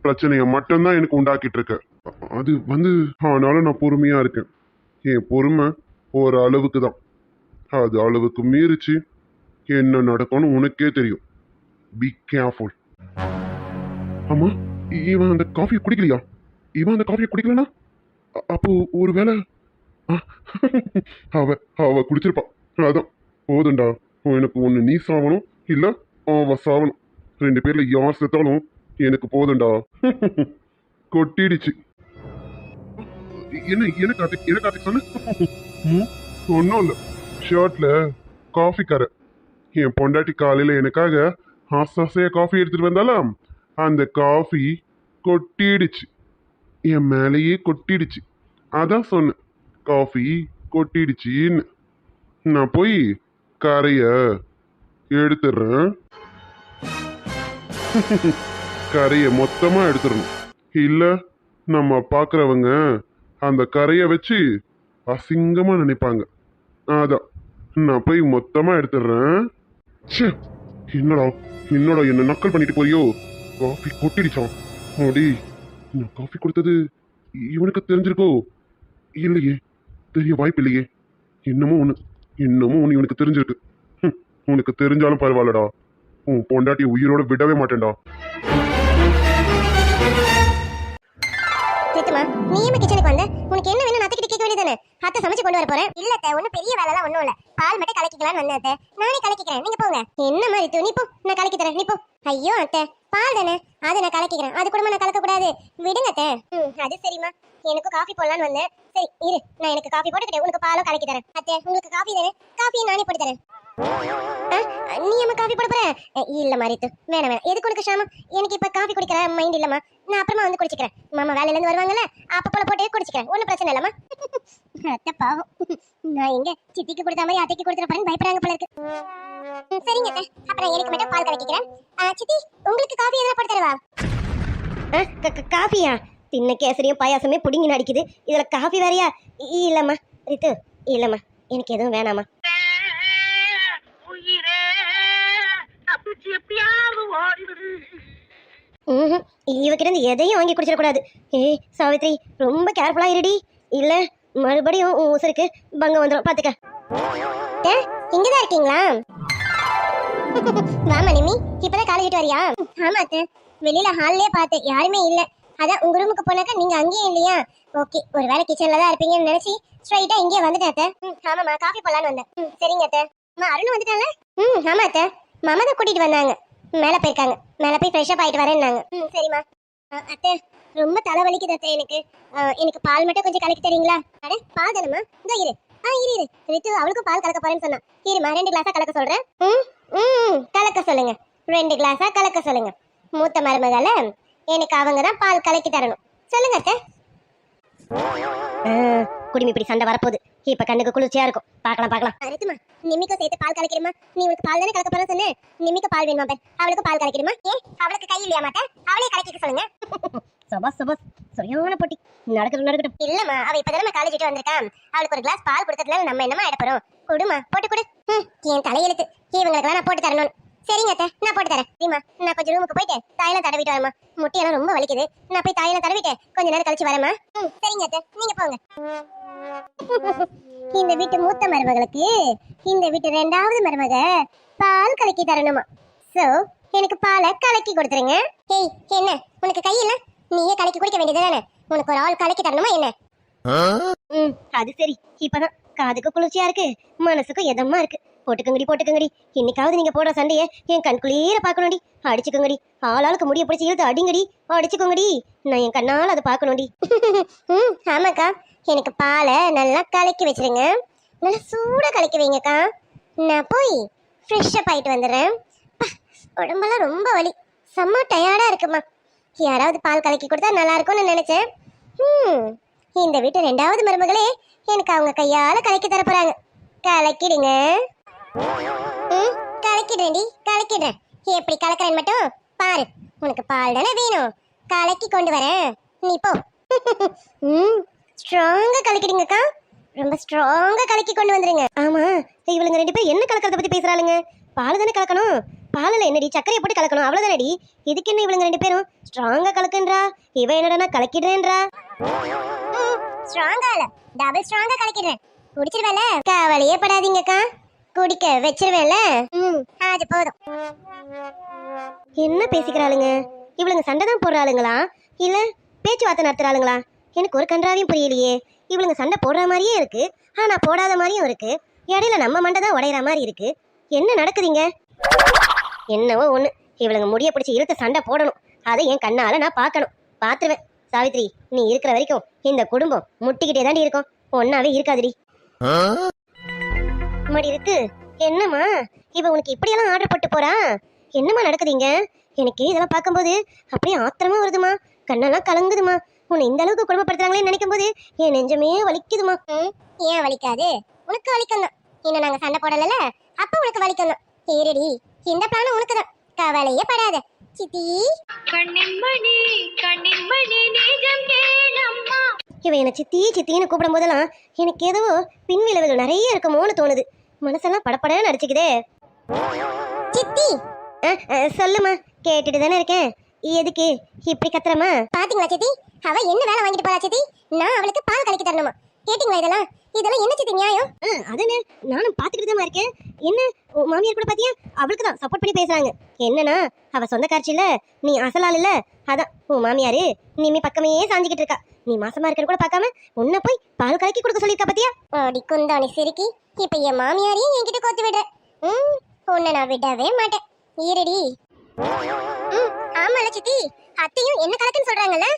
Speaker 3: பிரச்சனையை மட்டும்தான் எனக்கு உண்டாக்கிட்டு இருக்க. அது வந்து ஆனாலும் நான் பொறுமையா இருக்கேன். என் பொறுமை ஒரு அளவுக்கு தான். அது அளவுக்கு மீறிச்சு என்ன நடக்கும்னு உனக்கே தெரியும். Be careful. ஆமா, இவன் அந்த காஃபியை குடிக்கலையா? இவன் அந்த காஃபியை குடிக்கலனா அப்போ ஒரு வேளை அவ அவ குடிச்சிருப்பா. அதான் போதுண்டா, எனக்கு ஒண்ணு நீ சாவணும் இல்ல அவ சாவணும். 2 பேர்ல யார் செத்தாலும் எனக்கு போதுண்டா. கொட்டிடுச்சு. என்ன என்ன கார்த்திக், என்ன கார்த்திக் சொன்ன? ஒன்னும் இல்ல, ஷர்ட்ல காஃபி கரை. என் பொண்டாட்டி காலையில எனக்காக ஆசையா காஃபி எடுத்துட்டு வந்தாலாம். அந்த காஃபி கொட்டிடுச்சு, என் மேலேயே கொட்டிடுச்சு. அதான் சொன்னேன், காஃபி கொட்டிடுச்சின்னு. நான் போய் கரைய எடுத்துடுறேன். கரையை மொத்தமா எடுத்துடணும், இல்ல நம்ம பாக்குறவங்க அந்த கரையை வச்சு அசிங்கமா நினைப்பாங்க. அதான் நான் போய் மொத்தமா எடுத்துடுறேன். ச்சே, என்னடா என்னடா என்ன நக்கல் பண்ணிட்டு போறியோ? காஃபி கொட்டிடுச்சான். அடி, நான் காஃபி கொடுத்தது இவனுக்கு தெரிஞ்சிருக்கோ? இல்லையே, தெரிய வாய்ப்பு இல்லையே. என்னமோ ஒண்ணு இவனுக்கு தெரிஞ்சிருக்கு. உனக்கு தெரிஞ்சாலும் பரவாயில்லடா, உன் பொண்டாட்டியை உயிரோட விடவே மாட்டேன்டா.
Speaker 2: நீயும் கிச்சனுக்கு வந்த, உனக்கு என்ன வேணும் அத்தைக்கிட்ட கேட்க வேண்டியதானே? அத்தை சமைச்சு கொண்டு வர போறேன். இல்ல அத்தை, ஒன்னும் பெரிய வேலைலாம் ஒண்ணும் இல்ல. பால் மட்டும் கலக்கிக்கலாம்னு வந்தேன் அத்தை. நானே கலக்கிக்கிறேன், நீங்க போங்க. என்ன மாதிரி தூ, நீ போ, நான் கலக்கி தரேன், நீ போ. ஐயோ அத்தை, பால் தானே, அதை நான் கலக்கிக்கிறேன். அது கூட நான் கலக்க கூடாது, விடுங்க அத்தை. அது சரிம்மா, எனக்கு காஃபி போடலான்னு வந்தேன். சரி இரு, நான் எனக்கு காஃபி போட்டுக்கிட்டேன், உனக்கு பாலும் கலக்கி தரேன். அத்தை, உங்களுக்கு காஃபி தானே, காஃபியை நானே போட்டு தரேன். நீ அம்மா காஃபி போட போற? இல்ல மாரித்து, வேணாம் வேணாம், எதுக்கு உனக்கு ஷாமம்? எனக்கு இப்ப காஃபி குடிக்கிற மைண்ட் இல்லம்மா, நான் அப்புறமா வந்து குடிச்சுக்கிறேன். மாமா வேலையில இருந்து வருவாங்கல்ல, அப்ப போல போட்டு குடிச்சுக்கிறேன், ஒன்னும் பிரச்சனை இல்லம்மா. அத்தை பாவம், நான் எங்க சித்திக்கு கொடுத்த மாதிரி அத்தைக்கு கொடுத்துட போறேன்னு பயப்படுறாங்க போல இருக்கு. சரிங்க அத்தை, அப்புறம் எனக்கு மட்டும் பால் கலக்கிக்கிறேன். சித்தி, உங்களுக்கு காஃபி எதனா போட்டு தரவா? காஃபியா? தின்ன கேசரியும் பாயாசமே புடிங்கி நடிக்குது, இதுல காஃபி வேறையா? இல்லம்மா ரித்து, இல்லம்மா, எனக்கு எதுவும் வேணாமா. இவகிட்ட இருந்து எதையும் வாங்கி குடிச்சிடக்கூடாது. ஏய் சாவித்ரி, ரொம்ப கேர்ஃபுல்லா இருடி, இல்ல மறுபடியும் உசருக்கு பங்கம் வந்துடும், பாத்துக்க. இங்கதான் இருக்கீங்களா? வாமா நிமி, இப்பதான் காலேஜ் விட்டு வரியா? ஆமா அத்தை, வெளியில ஹால்லே பார்த்தேன், யாருமே இல்ல. அதான் உங்க ரூமுக்கு போனாக்கா நீங்க அங்கேயும் இல்லையா? ஓகே, ஒருவேளை கிச்சன்ல தான் இருப்பீங்கன்னு நினைச்சு ஸ்ட்ரைட்டா இங்கே வந்துட்டேன் அத்தை. ஆமாம்மா, காஃபி போடலான்னு வந்தேன். சரிங்க அத்தை. அருண் வந்துட்டாங்க? ஆமா அத்தை, மாமா தான் கூட்டிட்டு வந்தாங்க, மேலே போயிருக்காங்க, மேலே போய் ஃப்ரெஷ்ஷப் ஆகிட்டு வரேன்னாங்க. சரிம்மா. அத்தை, ரொம்ப தலைவலிக்குது அத்தை எனக்கு. எனக்கு பால் மட்டும் கொஞ்சம் கலக்கி தரீங்களா? அட பால் தானம்மா, இதோ இரு, இரு இரு ரித்து அவளுக்கும் பால் கலக்க போறேன்னு சொன்னா. இருமா 2 கிளாஸா கலக்க சொல்றேன். கலக்க சொல்லுங்க. 2 கிளாஸா கலக்க சொல்லுங்க. மூத்த மருமகள எனக்கு அவங்க தான் பால் கலக்கி தரணும். சொல்லுங்க அத்தை. குடிமி இப்படி சண்டை வரப்போகுது. இப்ப கண்ணுக்கு குளிர்ச்சியா இருக்கும். பார்க்கலாம். ரித்துமா நிம்மிக்கும் சேர்த்து பால் கலக்கிடுமா. நீ உனக்கு பால் தானே கலக்க போறேன்னு சொன்னேன். நிம்மிக்கு பால் வேணுமா பாரு. அவளுக்கு பால் கலக்கிடுமா. அவளுக்கு கை இல்லையா மாட்டா. அவளே கலக்கிக்க சொல்லுங்க. சபாஸ் சரியான போட்டி. நடக்கட்டும். இல்லம்மா அவ இப்பதானே காலேஜ் விட்டு வந்திருக்கா. அவளுக்கு ஒரு கிளாஸ் பால் கொடுத்ததுல நம்ம என்னமா ஆயிட போறோம். கொடுமா போட்டு கொடு. என் தலையெழுத்து இவங்களுக்கு நான் போட்டு தரணும். சரிங்க அத்தை நான் போட்டு தரேன். சரிம்மா நான் கொஞ்சம் ரூமுக்கு போயிட்டு தாயெல்லாம் தடவிட்டு வரமா. முட்டையெல்லாம் ரொம்ப வலிக்குது. நான் போய் தாயெல்லாம் தடவிட்டு கொஞ்ச நேரம் கழிச்சு வரேம்மா. சரிங்க அத்தை நீங்க போங்க. இந்த வீட்டு மூத்த மருமகளுக்கு இந்த வீட்டு 2வது மருமக பால் கலக்கி தரணுமா. சோ எனக்கு பாலை கலக்கி கொடுத்துருங்க. ஏய் என்ன உனக்கு கை இல்ல? நீயே கலக்கி குடிக்க வேண்டியதுதானே. உனக்கு ஒரு ஆள் கலக்கி தரணுமா என்ன? அது சரி. இப்பதான் காதுக்கு குளிர்ச்சியா இருக்கு, மனசுக்கும் எதமா இருக்கு. போட்டுக்கங்கடி. இன்னைக்காவது நீங்க போடுற சண்டையை என் கண் குளிர பாக்கணும்டி. அடிச்சுக்கோங்கடி. ஆளாளுக்கு முடிய பிடிச்சி இழுத்து அடிங்கடி. அடிச்சுக்கோங்கடி. நான் என் கண்ணால் அதை பாக்கணும்டி. ஆமாக்கா எனக்கு பாலை நல்லா கலக்கி வச்சிருங்க. நல்லா சூடா கலக்கி வைங்கக்கா. நான் போய் ஃப்ரெஷ் அப் ஆயிட்டு வந்துடுறேன். உடம்பெல்லாம் ரொம்ப வலி, செம்ம டயர்டா இருக்குமா. யாராவது பால் கலக்கி கொடுத்தா நல்லா இருக்கும்னு நினைச்சேன். இந்த வீட்டு 2வது மருமகளே எனக்கு அவங்க கையால கலக்கி தர போறாங்க. கலக்கிடுங்க. கலக்கிடுறேன். எப்படி கலக்கிறேன்னு மட்டும் பாரு. உனக்கு பால் தானே வேணும். கலக்கி கொண்டு வரேன். நீ போ. ஸ்ட்ராங்கா கலக்கிடுங்கக்கா. ரொம்ப ஸ்ட்ராங்கா கலக்கி கொண்டு வந்துருங்க. ஆமா இவளுங்க 2 பேரும் என்ன கலக்கிறத பத்தி பேசுறாளுங்க. பால் தானே கலக்கணும். பாலில் என்னடி சர்க்கரையை போட்டு கலக்கணும் அவ்வளவுதானடி. இதுக்கு என்ன இவளுங்க 2 பேரும் ஸ்ட்ராங்கா கலக்குன்றா. இவ என்னடா கலக்கிடுறேன்றா. ஸ்ட்ராங்கா இல்ல டபுள் ஸ்ட்ராங்கா கலக்கிடுறேன். குடிச்சிருவேல. கவலையே படாதீங்கக்கா. குடிக்க வச்சிருவேன்ல. அது போதும். என்ன பேசிக்கிறாளுங்க இவளுங்க? சண்டை தான் போடுறாளுங்களா இல்ல பேச்சுவார்த்தை நடத்துறாளுங்களா? எனக்கு ஒரு கன்றாவையும் புரியலையே. இவளுங்க சண்டை போடுற மாதிரியே இருக்கு, ஆனா போடாத மாதிரியும் இருக்கு. இடையில நம்ம மண்டை தான் உடையிற மாதிரி இருக்கு. என்ன நடக்குதுங்க? என்னவோ ஒண்ணு. இவளுங்க முடிய பிடிச்சி இழுத்து சண்டை போடணும். அதை என் கண்ணால நான் பார்க்கணும். பார்த்துருவேன். சாவித்ரி நீ இருக்கிற வரைக்கும் இந்த குடும்பம் முட்டிக்கிட்டே தாண்டி இருக்கும். ஒன்னாவே இருக்காதுடி. மடி இருக்கு. என்னம்மா இவ உனக்கு இப்படியெல்லாம் ஆர்டர் போட்டு போறா? என்னம்மா நடக்குதுங்க? எனக்கு இதெல்லாம் பார்க்கும்போது அப்படியே ஆத்திரமா வருதுமா. கண்ணெல்லாம் கலங்குதுமா. உன்னை இந்த அளவுக்கு குடும்பப்படுத்துறாங்களேன்னு நினைக்கும் போது என் நெஞ்சமே வலிக்குதுமா. ஏன் வலிக்காது? உனக்கு வலிக்கணும். இன்னும் நாங்க சண்டை போடல, அப்ப உனக்கு வலிக்கணும். ஏறடி இந்த பிளான் உனக்கு தான். கவலையே படாத சித்தி.
Speaker 1: கண்ணின்மணி நீஜம் கேளம்மா.
Speaker 2: இவன் என்ன சித்தின்னு கூப்பிடும் போதெல்லாம் எனக்கு ஏதோ பின்விளைவுகள் நிறைய இருக்குமோன்னு தோணுது. மனசெல்லாம் படப்படன்னு அடிச்சுக்குதே. சித்தி சொல்லுமா. கேட்டுட்டு தானே இருக்கேன். எதுக்கு இப்படி கத்துறமா? பாத்தீங்களா சித்தி, அவ என்ன வேலை வாங்கிட்டு போறா சித்தி. நான் அவளுக்கு பால் கலக்கி தரணுமா? கேட்டீங்களா இதெல்லாம் என்ன சித்தி நியாயம்? அதுன்னு நானும் பாத்துக்கிட்டு தான் இருக்கேன். என்ன மாமியார் கூட பாத்தியா? அவளுக்கு தான் சப்போர்ட் பண்ணி பேசுறாங்க. என்னன்னா அவ சொந்த காட்சியில நீ அசலால் இல்ல. அதான் உன் மாமியாரு நீ பக்கமே சாஞ்சிக்கிட்டு இருக்கா. நீ மாசமா இருக்கிற கூட பார்க்காம உன்னை போய் பால் கலக்கி கொடுக்க சொல்லியிருக்கா பாத்தியா? அடி குந்தாணி சிரிக்கி. இப்ப என் மாமியாரையும் என்கிட்ட கோத்து விடுற. உன்னை நான் விடவே மாட்டேன். ஈரடி. ஆமால சித்தி, அத்தையும் என்ன கலக்குன்னு சொல்றாங்கல்ல.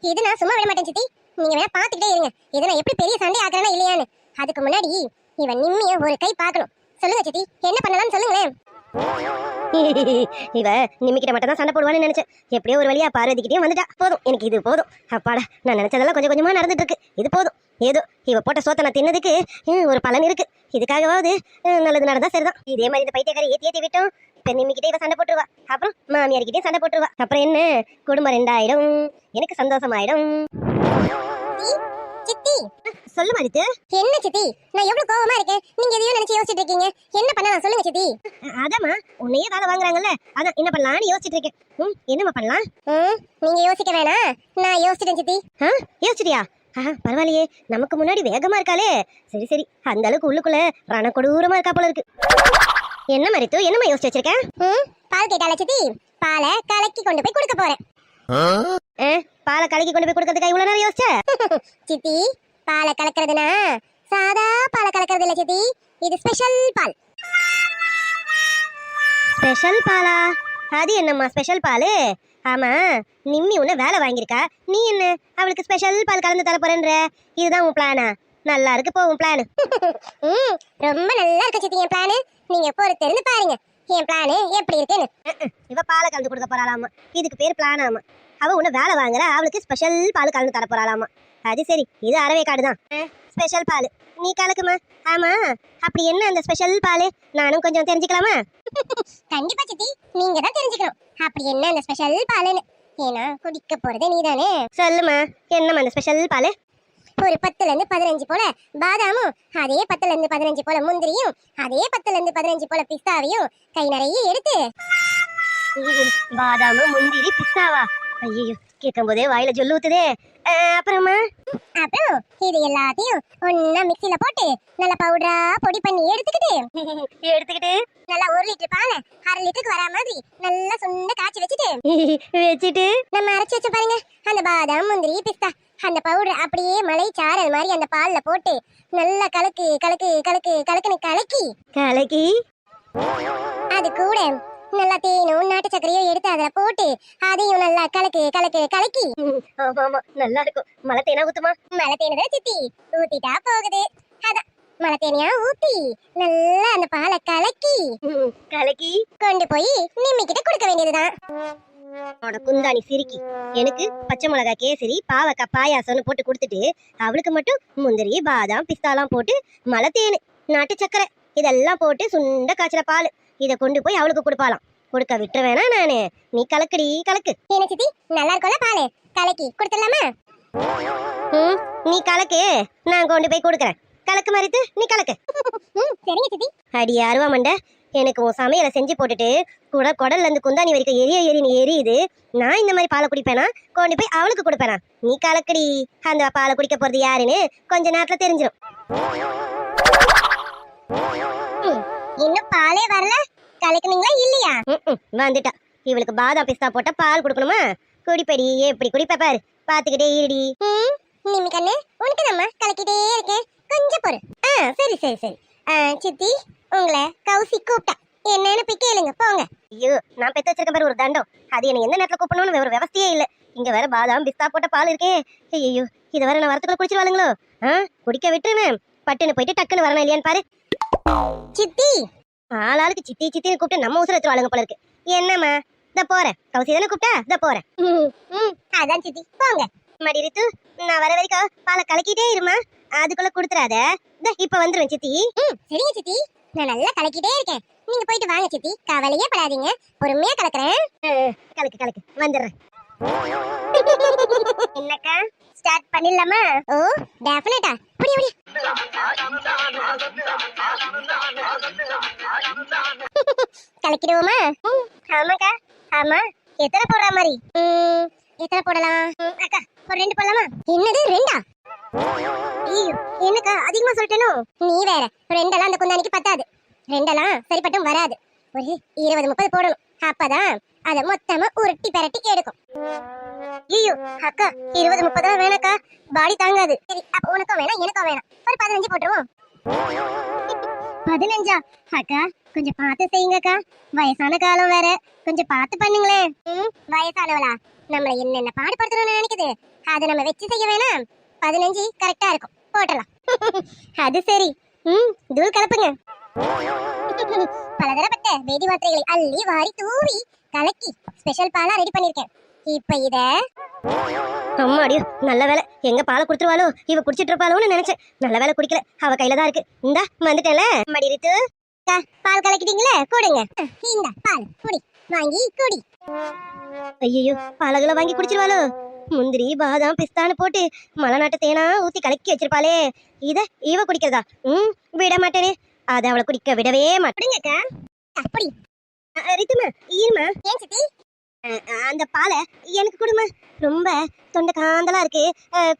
Speaker 2: இது நான் சும்மா விட மாட்டேன் சித்தி. நீங்க வேணா பாத்துக்கிட்டே இருங்க. இதை நான் எப்படி பெரிய சண்டை ஆக்குறேன்னா இல்லையான்னு. அதுக்கு முன்னாடி இவன் நிம்மிய ஒரு கை பார்க்கணும். சொல்லுங்க சித்தி, என்ன பண்ணலாம்னு சொல்லுங்களேன். இவ நிம்மிக்கிட்ட மட்டும் தான் சண்டை போடுவான்னு நினைச்சேன். எப்படியோ ஒரு வழியா பார்வதிக்கிட்டே வந்துட்டா. போதும், எனக்கு இது போதும். அப்பாடா, நான் நினைச்சதெல்லாம் கொஞ்சம் கொஞ்சமா நடந்துட்டு இருக்கு. இது போதும். ஏதோ இவ போட்ட சோத்தை நான் தின்னதுக்கு ஒரு பலன் இருக்கு. இதுக்காகவாவது நல்லது நடந்தா சரிதான். இதே மாதிரி இந்த பைத்தியக்காரி ஏத்தி விட்டோம். இப்ப நிம்மிக்கிட்டே இவ சண்டை போட்டுருவா. அப்புறம் மாமியார்கிட்டே சண்டை போட்டுருவா. அப்புறம் என்ன, குடும்பம் 2 ஆயிடும். எனக்கு சந்தோஷமாயிடும். சித்தி சொல்லு மரித்து. என்ன சித்தி, நான் எவ்வளவு கோவமா இருக்கேன். நீங்க எதையோ நினைச்சு யோசிச்சுட்டு இருக்கீங்க. என்ன பண்ணலாம் சொல்லுங்க சித்தி. அதாம்மா உன்னையே வேலை வாங்குறாங்கல்ல, அதான் என்ன பண்ணலாம்னு யோசிச்சுட்டு இருக்கேன். என்னம்மா பண்ணலாம்? நீங்க யோசிக்க வேணாம், நான் யோசிச்சிட்டேன் சித்தி. யோசிச்சிட்டியா? பரவாயில்லையே, நமக்கு முன்னாடி வேகமா இருக்காளே. சரி அந்த அளவுக்கு உள்ளுக்குள்ள ரண கொடூரமா இருக்கா போல இருக்கு. என்ன மரித்து, என்னம்மா யோசிச்சு வச்சிருக்கேன்? பால் கேட்டால சித்தி, பாலை கலக்கி கொண்டு போய் கொடுக்க போறேன். பாலை கலக்கி கொண்டு போய் கொடுக்கறதுக்கு இவ்வளவு நேரம் யோசிச்ச? சித்தி, பாலை கலக்கிறதுனா சாதா பாலை கலக்கிறது இல்ல சித்தி. இது ஸ்பெஷல் பால். ஸ்பெஷல் பாலா? அது என்னம்மா ஸ்பெஷல் பால்? ஆமா, நிம்மி உன்ன வேலை வாங்கியிருக்கா. நீ என்ன அவளுக்கு ஸ்பெஷல் பால் கலந்து தர போறேன்ற? இதுதான் உன் பிளானா? நல்லா இருக்கு போகும் பிளான். ரொம்ப நல்லா இருக்கு சித்தி என் பிளான். நீங்க பொறுத்து இருந்து பாருங்க என் பிளான் எப்படி இருக்குன்னு. இவ பாலை கலந்து கொடுக்க போறாளாமா. இதுக்கு பேர் பிளான் ஆமா. அவ உன்ன வேலை வாங்குற, அவளுக்கு ஸ்பெஷல் பால் கலந்து தர போறாளாமா. அது சரி, இது அறவே காடுதான். ஸ்பெஷல் பால் நீ கலக்குமா? ஆமா, அப்படி என்ன அந்த ஸ்பெஷல் பால்? நானும் கொஞ்சம் தெரிஞ்சுக்கலாமா? கண்டிப்பா சித்தி, நீங்க தான் தெரிஞ்சுக்கணும் அப்படி என்ன அந்த ஸ்பெஷல் பாலுன்னு. ஏன்னா குடிக்க போறதே நீதானே. சொல்லுமா, என்னம்மா அந்த ஸ்பெஷல் பால்? ஒரு 10ல இருந்து 15 போல பாதாமும், அதே 10ல இருந்து 15 போல முந்திரியும், அதே 10ல இருந்து 15 போல பிஸ்தாவையும் கை நிறைய எடுத்து. பாதாமும் முந்திரி பிஸ்தாவா? ஐயோ, கேட்கும் போதே வாயில ஜொல்லு ஊத்துதே. அப்புறமா அப்புறம் இது எல்லாத்தையும் ஒன்னா மிக்ஸில போட்டு நல்லா பவுடரா பொடி பண்ணி எடுத்துக்கிட்டு நல்லா 1 லிட்டர் பாலை 1/2 லிட்டருக்கு வரா மாதிரி நல்லா சுண்ட காய்ச்சி வச்சுட்டு நம்ம அரைச்சு வச்ச பாருங்க அந்த பாதாம் முந்திரி பிஸ்தா அந்த பவுடர் அப்படியே மலை சாரல் மாதிரி அந்த பால்ல போட்டு நல்லா கலக்குன்னு கலக்கி அது கூட நல்லா தேனும் நாட்டு சர்க்கரையும் எடுத்து அதுல போட்டு அதையும் நல்லா கலக்கி. ஆமா நல்லா இருக்கும். மலை தேனா ஊத்துமா? மலை தேனதான் சித்தி ஊத்திட்டா போகுது. அதான் மலை தேனியா ஊத்தி நல்லா அந்த பாலை கலக்கி கொண்டு போய் நிம்மிக்கிட்ட கொடுக்க வேண்டியதுதான். குந்தாணி சிரிக்கி எனக்கு பச்சை மிளகா கேசரி பாவக்காய் பாயாசம்னு போட்டு கொடுத்துட்டு அவளுக்கு மட்டும் முந்திரி பாதாம் பிஸ்தாலாம் போட்டு மலை தேனு நாட்டு சக்கரை இதெல்லாம் போட்டு சுண்ட காய்ச்சல பால் இத கொண்டு போய் அவளுக்கு கொடுப்பாலாம். கொடுக்க விட்டு வேணா நானு. நீ கலக்கு. என்ன சித்தி நல்லா இருக்கும்ல பால்? கலக்கி கொடுத்துடலாமா? நீ கலக்கு, நான் கொண்டு போய் கொடுக்குறேன். கலக்கு மறித்து நீ கலக்கு. சரிங்க சித்தி. அடி அருவா மண்டை, எனக்கு உன் சமையலை செஞ்சு போட்டுட்டு குடல்ல இருந்து குந்தாணி வரைக்கும் எரியுது. நான் இந்த மாதிரி பாலை குடிப்பேனா? கொண்டு போய் அவளுக்கு கொடுப்பேனா? நீ கலக்கடி. அந்த பாலை குடிக்க போறது யாருன்னு கொஞ்ச நேரத்துல தெரிஞ்சிடும். இன்னும் பாலே வரல, கலக்குனீங்களா இல்லையா? வந்துட்டா. இவளுக்கு பாதாம் பிஸ்தா போட்ட பால் கொடுக்கணுமா? குடிப்படி, எப்படி குடிப்ப பாரு. பாத்துக்கிட்டே இருடி. நிம்மி கண்ணு, உனக்கு நம்ம கலக்கிட்டே இருக்கேன், கொஞ்சம் பொறு. சரி சித்தி, உங்களை கௌசி கூப்பிட்டா என்னன்னு போய் கேளுங்க போங்க. ஐயோ, நான் பெத்து வச்சிருக்க பாரு ஒரு தண்டம். அது என்ன எந்த நேரத்துல கூப்பிடணும்னு ஒரு விவசாயே இல்ல. இங்க வேற பாதாம் பிஸ்தா போட்ட பால் இருக்கே. ஐயோ, இதை வேற நான் வரத்துக்குள்ள குடிச்சிருவாளுங்களோ? குடிக்க விட்டுருவேன். பட்டுன்னு போயிட்டு டக்குன்னு வரணும் இல்லையான்னு பாரு. சித்தி, ஆளாளுக்கு சித்தின்னு கூப்பிட்டு நம்ம உசுர வச்சுருவாளுங்க போல இருக்கு. என்னம்மா? இத போறேன். கௌசி தானே கூப்பிட்டா? இத போறேன். அதான் சித்தி, போங்க. மடி ரித்து, நான் வர வரைக்கும் பாலை கலக்கிட்டே இருமா. அதுக்குள்ள கொடுத்துறாத. இப்ப வந்துருவேன் சித்தி. சரிங்க சித்தி, நான் நல்லா கலக்கிட்டே இருக்கேன். நீங்க போயிட்டு வாங்க சித்தி, கவலையே படாதீங்க. பொறுமையா கலக்குறேன். கலக்கு வந்துடுறேன். என்னக்கா, ஸ்டார்ட் பண்ணிடலாமா? ஓ டெஃபினட்டா. புடி கலக்கிடுவோமா? ஆமாக்கா. ஆமா, எத்தனை போடுற மாதிரி? எத்தனை போடலாம் அக்கா? ஒரு 2 போடலாமா? என்னது 2ஆ? ஐயோ, என்னக்கா அதிகமா சொல்லிட்டேனோ? நீ வேற 2எல்லாம் அந்த குந்தானிக்கு பத்தாது. 2எல்லாம் சரிப்பட்டும் வராது. ஒரு 20-30 போடணும். அப்பதான் அத மொத்தமா உருட்டி பெரட்டி எடுக்கும். ஐயோ அக்கா, 20-30 வேணாக்கா, பாடி தாங்காது. சரி, அப்ப உனக்கும் வேணாம் எனக்கும் வேணாம், ஒரு 15 போட்டுருவோம். 15ஆ? அக்கா கொஞ்சம் பார்த்து செய்யுங்கக்கா, வயசான காலம் வேற, கொஞ்சம் பார்த்து பண்ணுங்களேன். வயசானவளா? நம்மள என்னென்ன பாடுபடுத்தணும்னு நினைக்குது, அதை நம்ம வச்சு செய்ய வேணாம். 15 கரெக்டா இருக்கும், போட்டலாம். அது சரி. தூள் கலப்புங்க. பலதரப்பட்ட வேதி மாத்திரைகளை அள்ளி வாரி தூவி கலக்கி ஸ்பெஷல் பாலா ரெடி பண்ணிருக்கேன். இப்ப இத அம்மாடியோ, நல்ல வேலை எங்க பாலை குடுத்துருவாளோ, இவ குடிச்சிட்டு இருப்பாளோன்னு நினைச்சேன். நல்ல வேலை குடிக்கல, அவ கையில தான் இருக்கு. இந்தா வந்துட்டேன்ல. மடி ரித்து, பால் கலக்கிட்டீங்களே, கொடுங்க. இந்த பால் குடி, வாங்கி குடி. ஐயோ, பாலகளை வாங்கி குடிச்சிருவாளோ? முந்திரி பாதாம் பிஸ்தான்னு போட்டு மலைநாட்டு தேனா ஊத்தி கலக்கி வச்சிருப்பாளே, இத இவ குடிக்கிறதா? விட மாட்டேனே, அத அவளை குடிக்க விடவே மாட்டேங்க. அப்படி ரித்துமா, ஈர்மா. ஏன் சித்தி? அந்த பாலை எனக்கு கொடுமா, ரொம்ப தொண்டை காந்தலா இருக்கு,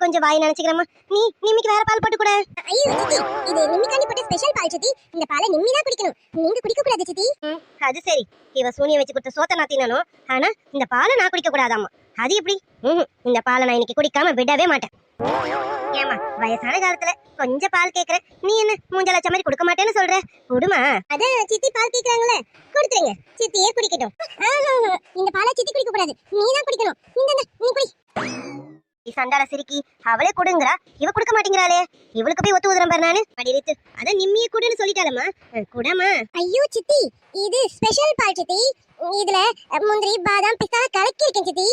Speaker 2: கொஞ்சம் வாய் நினைச்சுக்கிறமா. நீ நிம்மிக்கு வேற பால் போட்டு கூட. ஐயோ சித்தி, இது நிம்மிக்காண்டி போட்ட ஸ்பெஷல் பால் சித்தி, இந்த பாலை நிம்மி தான் குடிக்கணும், நீங்க குடிக்க கூடாது சித்தி. அது சரி, இவ சூனிய வச்சு கொடுத்த சோத்த நான் தின்னணும், ஆனா இந்த பாலை நான் குடிக்க கூடாதாமா. அது எப்படி? இந்த பாலை நான் இன்னைக்கு குடிக்காம விடவே மாட்டேன். ஏமா, வயசான காலத்துல கொஞ்சம் பால் கேக்குற, நீ என்ன மூஞ்சல மாதிரி கொடுக்க மாட்டேன்னு சொல்ற? குடுமா. அதான் சித்தி பால் கேக்குறாங்களே, கொடுத்துருங்க, சித்தியே குடிக்கட்டும். இந்த பாலை சித்தி குடிக்க கூடாது, நீ தான் குடிக்கணும். நீ குடி. சண்டால சிரிக்கி அவளே கொடுங்கறா, இவ கொடுக்க மாட்டேங்கிறாளே. இவளுக்கு போய் ஒத்து உதறம் பாரு நானு. படிரித்து அத நிம்மியே குடுன்னு சொல்லிட்டாலம்மா. குடமா. ஐயோ சித்தி, இது ஸ்பெஷல் பால் சித்தி. இதுல முந்திரி பாதாம் பிஸ்தா கலக்கி இருக்கேன் சித்தி.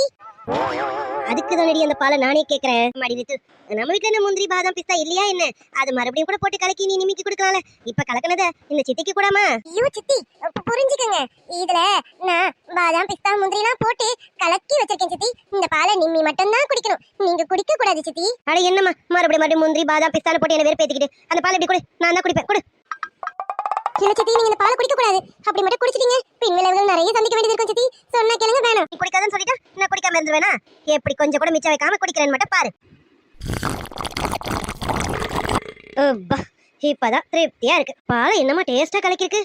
Speaker 2: அதுக்கு தானடி அந்த பாலை நானே கேக்குறேன். மடிரித்து நம்ம வீட்டுல என்ன முந்திரி பாதாம் பிஸ்தா இல்லையா என்ன? அது மறுபடியும் கூட போட்டு கலக்கி நீ நிமிக்கி கொடுக்கலாம்ல. இப்ப கலக்கனத இந்த சித்திக்கு கூடாமா? ஐயோ சித்தி, புரிஞ்சுக்கங்க. இதுல நான் பாதாம் பிஸ்தா முந்திரிலாம் போட்டு கலக்கி வச்சிருக்கேன் சித்தி. இந்த பாலை நிம்மி மட்டும் தான் குடிக்கணும், நீங்க குடிக்க கூடாது சித்தி. அட என்னம்மா மறுபடியும் முந்திரி பாதாம் பிஸ்தால போட்டு என்ன வெறுப்பேத்திக்கிட்டு? அந்த பாலை எப்படி குடி, நான் தான் குடிப்பேன். குடு. இல்ல சித்தி, நீங்க இந்த பாலை குடிக்க கூடாது. அப்படி மட்டும் குடிச்சிட்டீங்க பின் விளைவுகள் நிறைய சந்திக்க வேண்டியது இருக்கும் சித்தி. சொன்னா கேளுங்க. வேணாம், நீ குடிக்காதன்னு சொல்லிட்டா நான் குடிக்காம இருந்துருவேனா? எப்படி கொஞ்சம் கூட மிச்சம் வைக்காம குடிக்கிறேன்னு மட்டும் பாரு. இப்பதான் திருப்தியா இருக்கு. பாலை என்னமா டேஸ்டா கலக்கிருக்கு.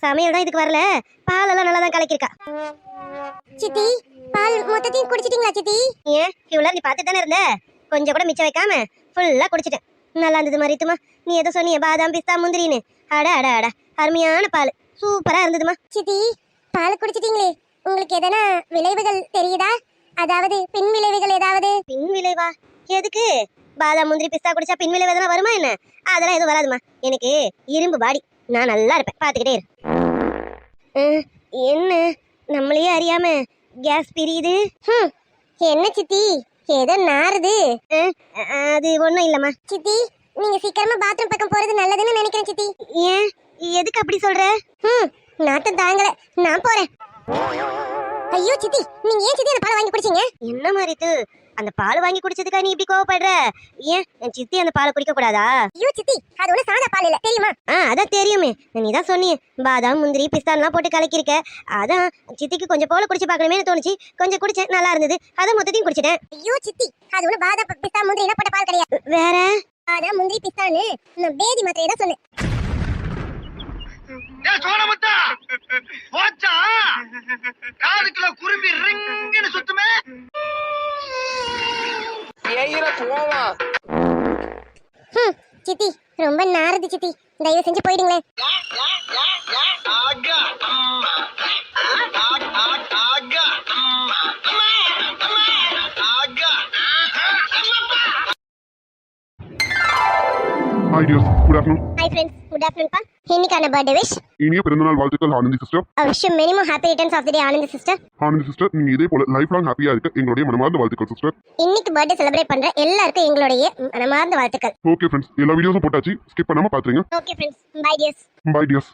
Speaker 2: சமையல் தான் இதுக்கு வரல, பாலெல்லாம் நல்லா தான் கலக்கிருக்கா. சித்தி, பால் மொத்தத்தையும் குடிச்சிட்டீங்களா சித்தி? ஏன் இவ்வளவு நீ பார்த்துட்டு தானே இருந்த? கொஞ்சம் கூட மிச்சம் வைக்காம ஃபுல்லா குடிச்சிட்டேன். நல்லா இருந்தது மரித்துமா. நீ ஏதோ சொன்னிய பாதாம் பிஸ்தா முந்திரின்னு. அட அட அட, அருமையான பால், சூப்பரா இருந்ததுமா. சித்தி, பால் குடிச்சிட்டீங்களே, உங்களுக்கு எதனா விளைவுகள் தெரியுதா? அதாவது பின் விளைவுகள் ஏதாவது? பின் விளைவா? எதுக்கு? பாதாம் முந்திரி பிஸ்தா குடிச்சா பின் விளைவு எதனா வருமா என்ன? அதெல்லாம் எதுவும் வராதுமா. எனக்கு இரும்பு பாடி, நான் நல்லா இருப்பேன், பாத்துக்கிட்டே இரு. என்ன நம்மளையே அறியாம கேஸ் பிரியுது? என்ன சித்தி, ஏதோ நாறுது. அது ஒண்ணும் இல்லம்மா. சித்தி, நீங்க சீக்கிரமா பாத்ரூம் பக்கம் போறது நல்லதுன்னு நினைக்கிறேன் சித்தி. ஏன், எதுக்கு அப்படி சொல்ற? நாட்டம் தாங்கல, நான் போறேன். ஐயோ சித்தி, நீங்க ஏன் சித்தி அந்த பால் வாங்கி குடிச்சீங்க? என்ன மாதிரி அந்த பால் வாங்கி குடிச்சதுக்கா நீ இப்படி கோவப்படுற? ஏன் என் சித்தி அந்த பாலை குடிக்க கூடாதா? ஐயோ சித்தி, அது ஒண்ணு சாதா பால் இல்ல தெரியுமா? அதான் தெரியுமே, நீ தான் சொன்னியே பாதாம் முந்திரி பிஸ்தான்லாம் போட்டு கலக்கிருக்க. அதான் சித்திக்கு கொஞ்சம் போல குடிச்சு பார்க்கணுமே தோணுச்சு. கொஞ்சம் குடிச்சேன், நல்லா இருந்தது. அதான் மொத்தத்தையும் குடிச்சிட்டேன். ஐயோ சித்தி, அது ஒண்ணு பாதாம் பிஸ்தா முந்திரி எல்லாம் போட்ட பால் கிடையாது. வேற? அதான் முந்திரி பிஸ்தான்னு நான் பேதி மாத்திரை தான் சொன்னேன்.
Speaker 4: குரும்பி ரிங்னு சுத்துமே.
Speaker 2: சித்தி, ரொம்ப நாறுது சித்தி, தயவு செஞ்சு போயிடுங்களேன்.
Speaker 3: Hi dears, good afternoon.
Speaker 2: Hi friends, good afternoon பா. இன்னைக்கான பர்த்டே விஷ்.
Speaker 3: இனிய பிறந்தநாள் வாழ்த்துக்கள் Anandhi sister.
Speaker 2: Wish many more happy returns of the day Anandhi sister.
Speaker 3: Anandhi sister, நீங்க இதே போல லைஃப் லாங் ஹாப்பியா இருக்க எங்களுடைய மனமார்ந்த வாழ்த்துக்கள் சிஸ்டர்.
Speaker 2: இன்னைக்கு பர்த்டே செலிப்ரேட் பண்ற எல்லாருக்கும் எங்களுடைய மனமார்ந்த வாழ்த்துக்கள்.
Speaker 3: ஓகே ஃப்ரெண்ட்ஸ், எல்லா வீடியோஸும் போட்டாச்சு, ஸ்கிப் பண்ணாம பாத்துருங்க.
Speaker 2: Okay friends, bye dears.
Speaker 3: Bye tears.